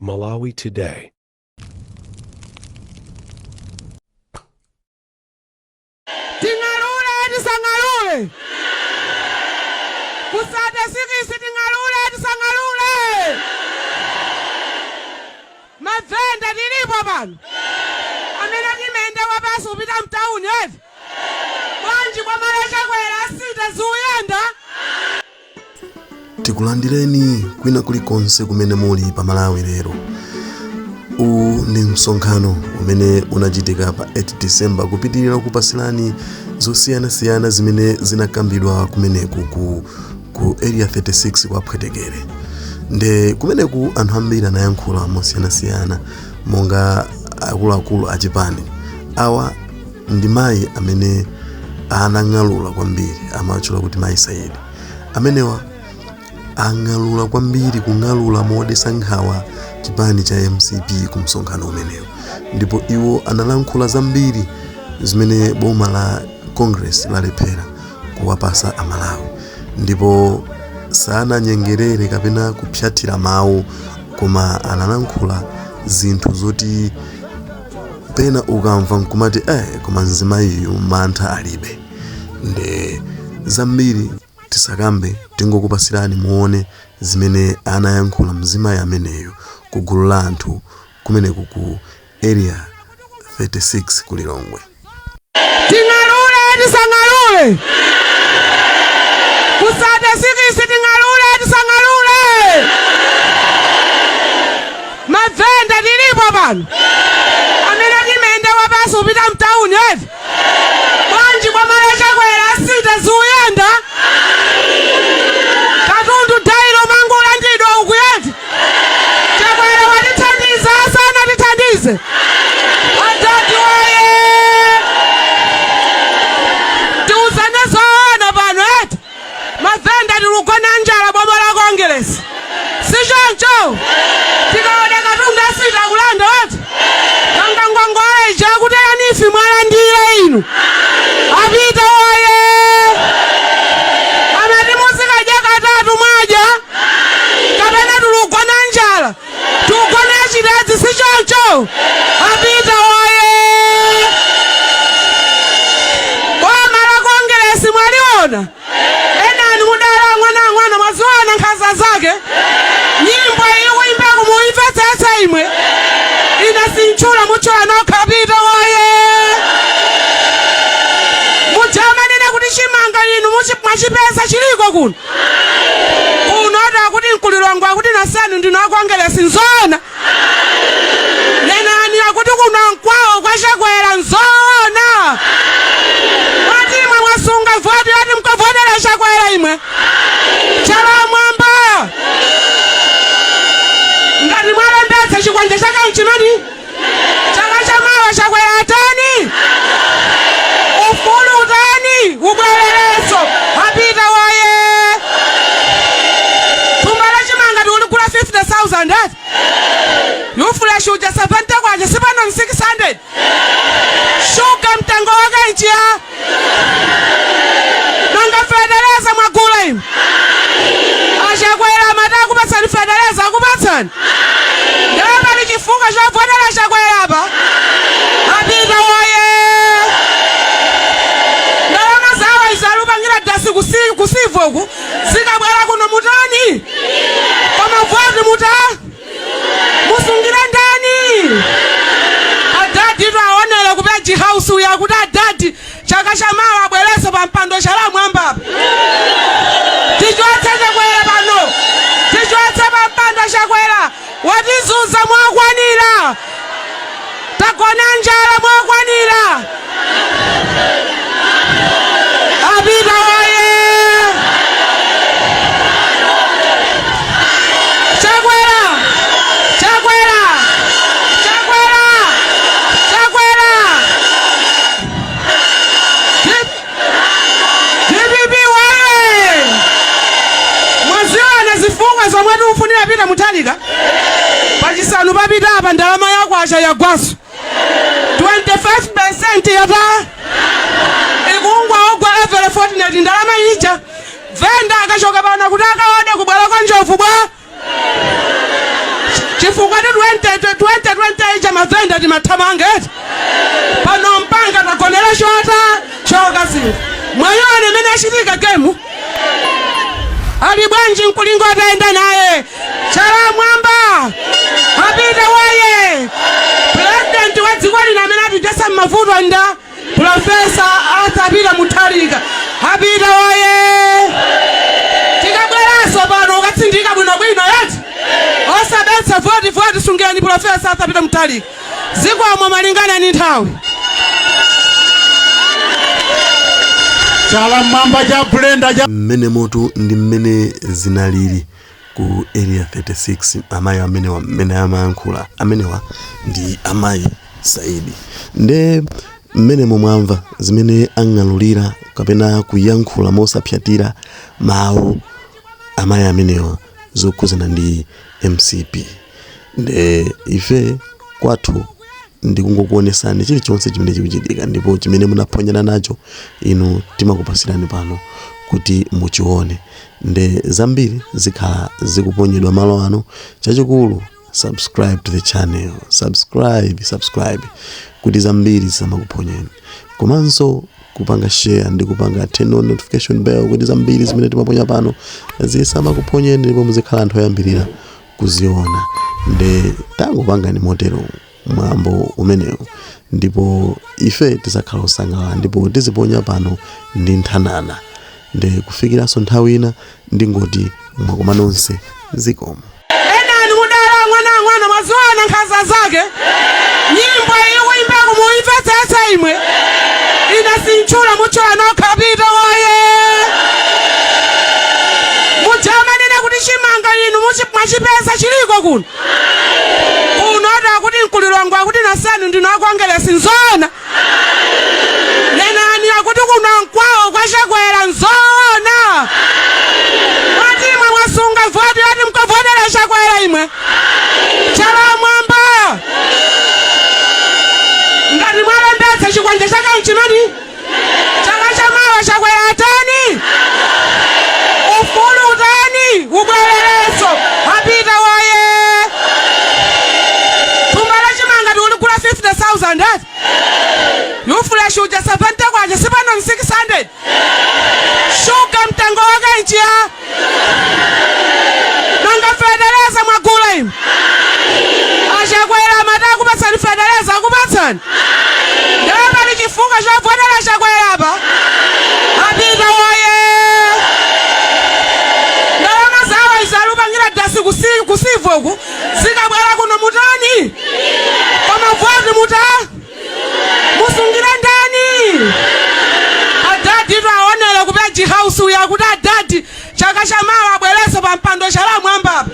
Malawi Today. Tingalule tisangalule. Kusada sikisi tingalule tisangalule. Mavenda tilipo pano. Amene timende wapaso upita mtauni eti. Bwanji kwa malesha kwela sita zuyenda. Tikulandireni kwina kulikonse kumene muli pa Malawi lero. Ndi msonkhano umene unachitika pa 8 December kupitirira kupasilani zosiyana-siyana zimene zinakambidwa kumeneku ku area 36 kwa Pwetekere. Nde kumeneku anthu ambiri anayankhula mosiyana-siyana monga akuluakulu achipani. Awa ndi mayi amene anang'alula kwambiri, amatchula kuti mayi Saidi. Amenewa ang'alula kwambiri, kung'alula modetsa nkhawa chipani cha MCP ku msonkhano umenewu. Ndipo iwo analankhula zambiri zimene boma la Congress lalephera kuwapasa Amalawi. Ndipo sananyengerere kapena kupyathira mawu, koma analankhula zinthu zoti pena ukamva nkumati koma mzimayiyu mantha alibe. Nde zambiri tisakambe, tingokupasirani muone zimene anayankhula mzimayi ameneyo ku gulu la anthu kumeneku ku area 36 ku Lilongwe. Tingalule tisangalule. Kusada sikisi tingalule tisangalule. Mavenda tilipo pano. Amene timende wapaso upita mtauni eti. Bwanji kwa malesha kwela sita zuyenda. Katundu dailo mangula ndido ukuyeti. Chakwela watithandiza sana tithandize. Adadi waye. Tiuzane zoona pano eti. Mavenda tilugona njala boma la Congress. Sichoncho. Tikaone katundu asita kulanda eti. Kanga ngongole chakutela nifi mwalandire inu. Apita waye. Amati muzika jakatatu mwaja. Kapena tulugona njala. Tugone chidezi sichoncho. Apita waye. Boma la Congress mwaliona. Enani mudala mwana mwaziwana nkhaza zake. Nyimbo iwimbe kumuimvetsa imwe. Inasinchula muchula nokapita waye. Mujamanene kuti chimanga inu mwachipesa chiliko kuno. Unoda kuti nkulilongwa kuti nasanu ndino Congress nzona. Nenani akuti kuno nkwawo kwa Chakwera nzona. Mwati imwe mwasunga voti yati mkovotera Chakwera imwe. Chala mwamba. Ngati mwalembetsa chikwanje chaka mchimani. Chaka chamawa Chakwera atani. Ufulu utani. Ubwelereso. Apita waye. Tumbala chimanga tulikula 50,000 ati. Yufula shuja 70 kwaje sipano 600. Shuka mtango wake nchia. Nanga federeza mwagula imu. Chakwera mata kupasani federeza kupasani. Ndaba nichifunga chavodela Chakwera hapa. Apita waye. Ndalama zawa izalupa ngira dasi kusivoku. Zikabwera kuno mutani. Kama vodi muta. Musungira ndani. Adadi ito aonele kupeji house uya kuta adadi. Chaka chamawa bweleso pa mpando chala mwamba. Tijuatse Chakwera pano. Tijuatse pa mpando Chakwera. Watizuza mwakwanira. Takona njala mwakwanira. Apita waye. Chakwera. Chakwera. Chakwera. Chakwera. DPP waye. Mwaziwa anazifunga zomwe tiufunira pita mutalika. Pachisanu papita apa ndalama yako acha yagwaso. 25% yata. Ikungwa ogwa level 49 ndalama ija. Venda akachoka pano kuti akaone kubwera kwa njovu bwa. chifukwa ti 2020 cha mavenda timathamangeti pano mpanga tagonera shota chokasi mwayone mene achitika gemu ali bwanji mkulingo ataenda naye Chala Mwamba apita waye president wa dziko lino amene atijasa mavuto nda Profesa Arthur Mutharika apita waye tikabweraso pano ukatsindika bwinobwino yati osabetsa voti sungeni Profesa Arthur Mutharika zikwamwe malingana ni nthawi Chala Mwamba ja blenda ja mmene moto ndi mmene zinalili ku area 36 amayi amene amayankhula amenewa ndi amayi Saidi nde mmene momwamva zimene ang'alulira kapena kuyankhula mosapyatira mawu amayi amenewa zokuzana ndi MCP nde ife kwathu ndikungokuonesani chilichonse chimene chikuchitika ndipo chimene munaponyana nacho inu timakupasirani pano kuti muchione nde zambiri zikhala zikuponyedwa malo ano chachikulu subscribe to the channel subscribe kuti zambiri zisamakuponyeni komanso kupanga share ndi kupanga turn on notification bell kuti zambiri zimene timaponya pano zisamakuponyeni ndipo muzikhala anthu oyambirira kuziona nde tangopangani motero mwambo umenewu ndipo ife tisakhala osangalala ndipo tiziponya pano ndi nthanana nde kufikiranso nthawi ina ndingoti mwakoma nonse zikomo enani mudala mwana mwaziona nkhanza zake nyimbo iwimbe kumuimvetsetsa imwe ina sinchula muchola nokhapita waye mujamanene kuti chimanga inu mwachipesa chiliko kuno unoda kuti mkuliro wangu akuti nasenu ndinokwangele sinzona nenani akuti kuno nkwawo kwachakwera nzona wati imwe mwasunga voti wati mkavodera chakwera imwe Chala Mwamba ngati mwalembetsa chikwanje chaka mchimani chaka chamawa chakwera atani ufulu utani ubwerereso apita waye tumbala chimanga tiulikula 50,000 ati yufula shuja 70 kwaje sipano 600 shuga mtango wake nchia nanga federeza mwagula imu achakwera mata kupatsani federeza kupatsani ndaba ni chifunga chavodela chakwera hapa apita waye ndalama zawa izalupangira dasi kusivoku zikabwera kuno mutani pamavoti musungira ndani adadi twaonera kupeji house uya kuti adadi chaka chamawa abwereso pampando Chala Mwamba